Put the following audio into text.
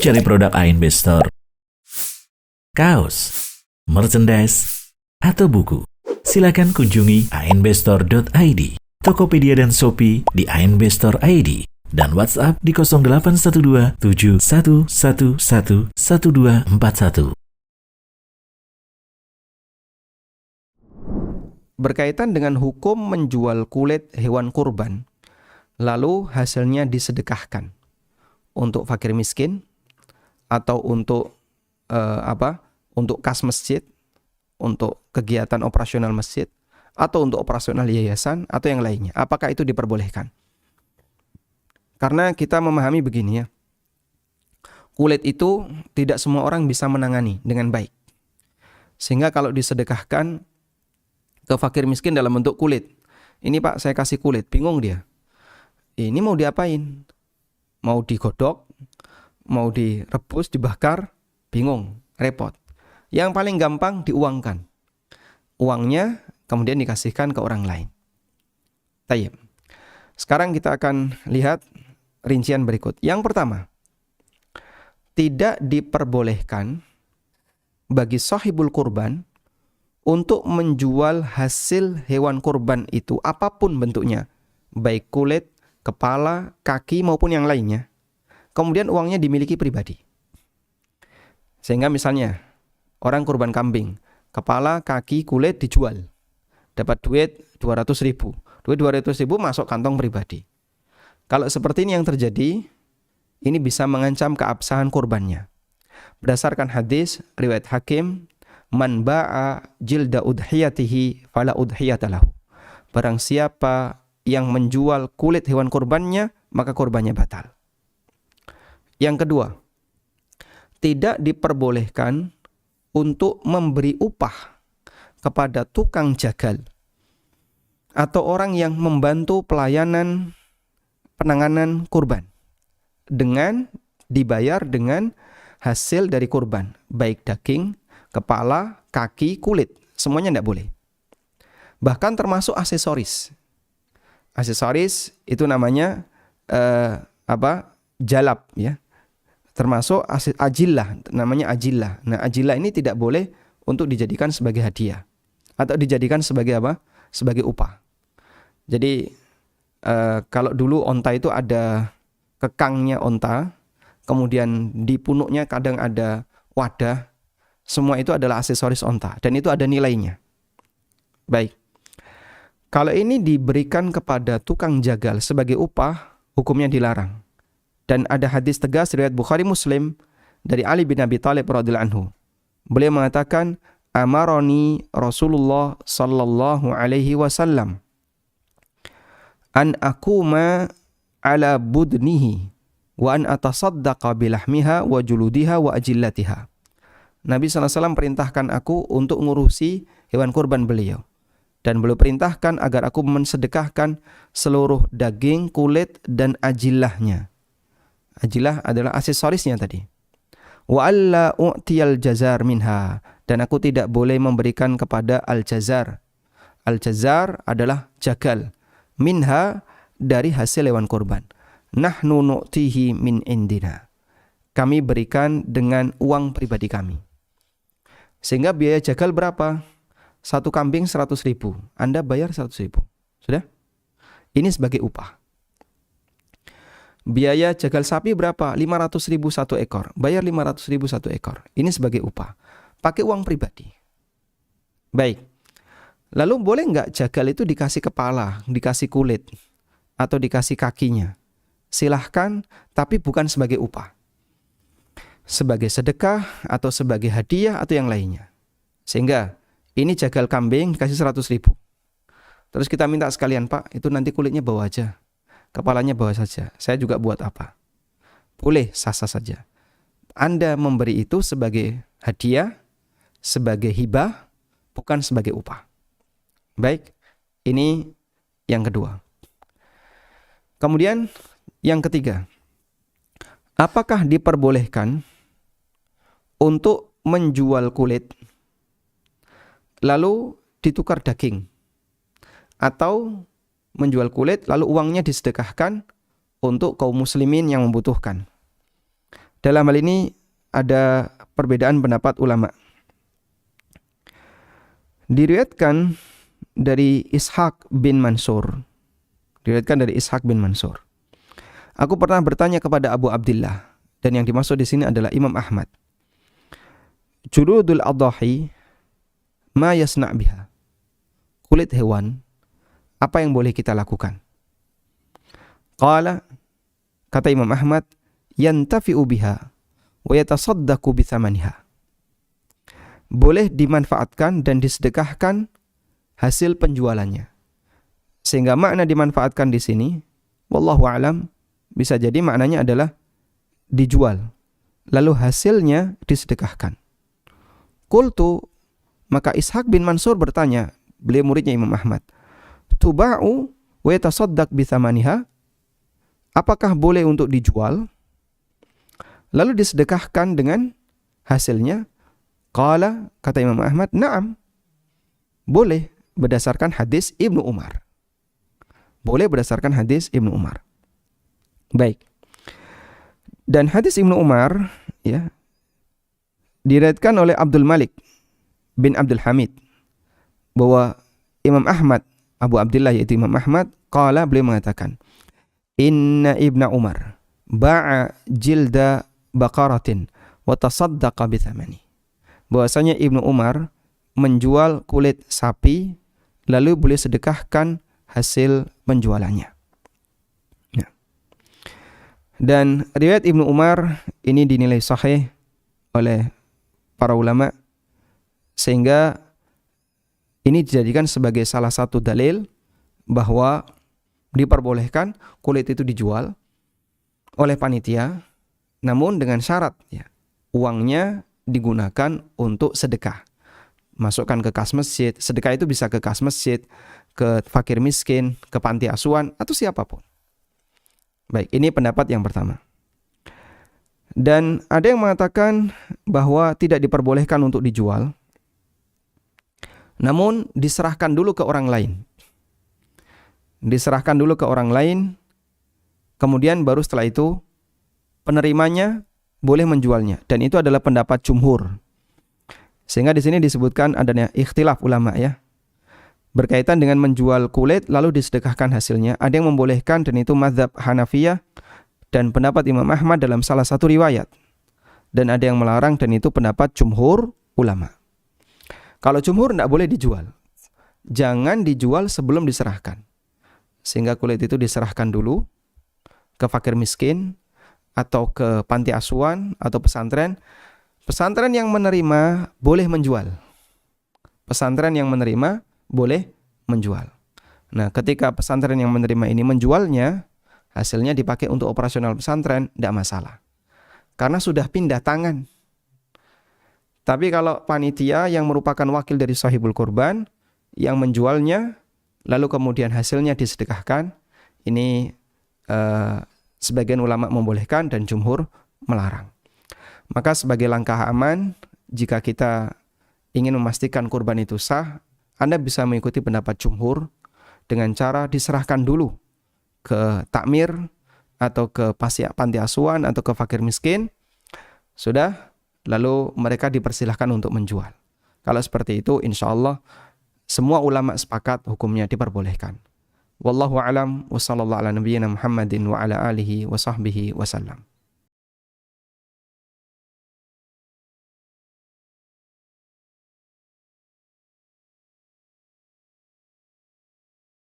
cari produk ANB Store, kaos, merchandise, atau buku, silakan kunjungi anbstore.id, Tokopedia dan Shopee di ANB Store ID, dan WhatsApp di 0812 7111 1241. Berkaitan dengan hukum menjual kulit hewan kurban, lalu hasilnya disedekahkan untuk fakir miskin atau untuk untuk kas masjid, untuk kegiatan operasional masjid, atau untuk operasional yayasan atau yang lainnya. Apakah itu diperbolehkan? Karena kita memahami begini ya, kulit itu tidak semua orang bisa menangani dengan baik. Sehingga kalau disedekahkan ke fakir miskin dalam bentuk kulit, ini Pak saya kasih kulit, bingung dia. Ini mau diapain? Mau digodok, mau direbus, dibakar, bingung, repot. Yang paling gampang diuangkan. Uangnya kemudian dikasihkan ke orang lain. Tayyib. Sekarang kita akan lihat rincian berikut. Yang pertama, tidak diperbolehkan bagi sahibul kurban untuk menjual hasil hewan kurban itu apapun bentuknya, baik kulit, kepala, kaki maupun yang lainnya, kemudian uangnya dimiliki pribadi. Sehingga misalnya orang kurban kambing, kepala, kaki, kulit dijual, dapat duit 200.000. Duit 200.000 masuk kantong pribadi. Kalau seperti ini yang terjadi, ini bisa mengancam keabsahan kurbannya. Berdasarkan hadis riwayat Hakim, man ba'a jilda udhiyatihi fala udhiyatalahu. Barang siapa yang menjual kulit hewan kurbannya, maka kurbannya batal. Yang kedua, tidak diperbolehkan untuk memberi upah kepada tukang jagal atau orang yang membantu pelayanan penanganan kurban dengan dibayar dengan hasil dari kurban, baik daging, kepala, kaki, kulit, semuanya tidak boleh. Bahkan termasuk aksesoris. Aksesoris itu namanya jalab ya. Termasuk ajillah, namanya ajillah. Nah, ajillah ini tidak boleh untuk dijadikan sebagai hadiah atau dijadikan sebagai apa? Sebagai upah. Jadi kalau dulu onta itu ada kekangnya onta, kemudian di punuknya kadang ada wadah. Semua itu adalah aksesoris onta dan itu ada nilainya. Baik. Kalau ini diberikan kepada tukang jagal sebagai upah, hukumnya dilarang. Dan ada hadis tegas riwayat Bukhari Muslim dari Ali bin Abi Thalib radhiyallahu anhu. Beliau mengatakan, "Amaroni Rasulullah sallallahu alaihi wasallam an aquma ala budnihi wa an atasaddaqa bilahmiha wa juludiha wa ajillatiha." Nabi SAW perintahkan aku untuk ngurusi hewan kurban beliau. Dan beliau perintahkan agar aku mensedekahkan seluruh daging, kulit, dan ajillahnya. Ajillah adalah aksesorisnya tadi. Wa alla u'tiyal jazar minha. Dan aku tidak boleh memberikan kepada al-jazar. Al-jazar adalah jagal. Minha dari hasil hewan kurban. Nahnu nu'tihi min indina. Kami berikan dengan uang pribadi kami. Sehingga biaya jagal berapa? Satu kambing 100.000. Anda bayar 100.000. Sudah? Ini sebagai upah. Biaya jagal sapi berapa? 500.000 satu ekor. Bayar 500.000 satu ekor. Ini sebagai upah. Pakai uang pribadi. Baik. Lalu boleh nggak jagal itu dikasih kepala, dikasih kulit, atau dikasih kakinya? Silahkan, tapi bukan sebagai upah. Sebagai sedekah atau sebagai hadiah atau yang lainnya. Sehingga ini jagal kambing dikasih 100.000. Terus kita minta sekalian, Pak, itu nanti kulitnya bawa aja, kepalanya bawa saja. Saya juga buat apa? Boleh, sah-sah saja. Anda memberi itu sebagai hadiah, sebagai hibah, bukan sebagai upah. Baik, ini yang kedua. Kemudian yang ketiga, apakah diperbolehkan untuk menjual kulit lalu ditukar daging, atau menjual kulit lalu uangnya disedekahkan untuk kaum muslimin yang membutuhkan? dalam hal ini ada perbedaan pendapat ulama. Diriwayatkan dari Ishaq bin Mansur. Aku pernah bertanya kepada Abu Abdillah, dan yang dimaksud di sini adalah Imam Ahmad. Juludul adhahi ma yasna' biha. Kulit hewan, apa yang boleh kita lakukan? Qala, kata Imam Ahmad, yantafi'u biha wa yatasaddaqu bithamaniha. Boleh dimanfaatkan dan disedekahkan hasil penjualannya. Sehingga makna dimanfaatkan di sini, wallahu alam, bisa jadi maknanya adalah dijual, lalu hasilnya disedekahkan. Qultu, maka Ishaq bin Mansur bertanya, beliau muridnya Imam Ahmad, tuba'u wa yatasaddaq bithamaniha, apakah boleh untuk dijual lalu disedekahkan dengan hasilnya? Qala, kata Imam Ahmad, na'am, boleh berdasarkan hadis Ibnu Umar. Baik. Dan hadis Ibnu Umar ya diriwayatkan oleh Abdul Malik bin Abdul Hamid bahwa Imam Ahmad, Abu Abdillah yaitu Imam Ahmad, qala, beliau mengatakan, inna Ibnu Umar ba'a jilda baqaratin wa tasaddaqa bithamani. Bahwasanya Ibnu Umar menjual kulit sapi lalu boleh sedekahkan hasil penjualannya. Ya. Dan riwayat Ibnu Umar ini dinilai sahih oleh para ulama, sehingga ini dijadikan sebagai salah satu dalil bahwa diperbolehkan kulit itu dijual oleh panitia, namun dengan syarat ya, uangnya digunakan untuk sedekah. Masukkan ke kas masjid. Sedekah itu bisa ke kas masjid, ke fakir miskin, ke panti asuhan, atau siapapun. Baik, ini pendapat yang pertama. Dan ada yang mengatakan bahwa tidak diperbolehkan untuk dijual, namun diserahkan dulu ke orang lain. Kemudian baru setelah itu penerimanya boleh menjualnya, dan itu adalah pendapat jumhur. Sehingga di sini disebutkan adanya ikhtilaf ulama ya. Berkaitan dengan menjual kulit lalu disedekahkan hasilnya, ada yang membolehkan dan itu mazhab Hanafiyah dan pendapat Imam Ahmad dalam salah satu riwayat. Dan ada yang melarang dan itu pendapat jumhur ulama. Kalau jumhur tidak boleh dijual. Jangan dijual sebelum diserahkan. Sehingga kulit itu diserahkan dulu ke fakir miskin atau ke panti asuhan atau pesantren. Pesantren yang menerima boleh menjual. Nah, ketika pesantren yang menerima ini menjualnya, hasilnya dipakai untuk operasional pesantren, tidak masalah. Karena sudah pindah tangan. Tapi kalau panitia yang merupakan wakil dari sahibul kurban, yang menjualnya, lalu kemudian hasilnya disedekahkan, ini sebagian ulama membolehkan dan jumhur melarang. Maka sebagai langkah aman, jika kita ingin memastikan kurban itu sah, Anda bisa mengikuti pendapat jumhur dengan cara diserahkan dulu ke takmir atau ke panti asuhan atau ke fakir miskin. Sudah, lalu mereka dipersilahkan untuk menjual. Kalau seperti itu, insya Allah semua ulama sepakat hukumnya diperbolehkan. Wallahu a'lam wa sallallahu ala nabiyyina Muhammadin wa ala alihi wa sahbihi wasallam.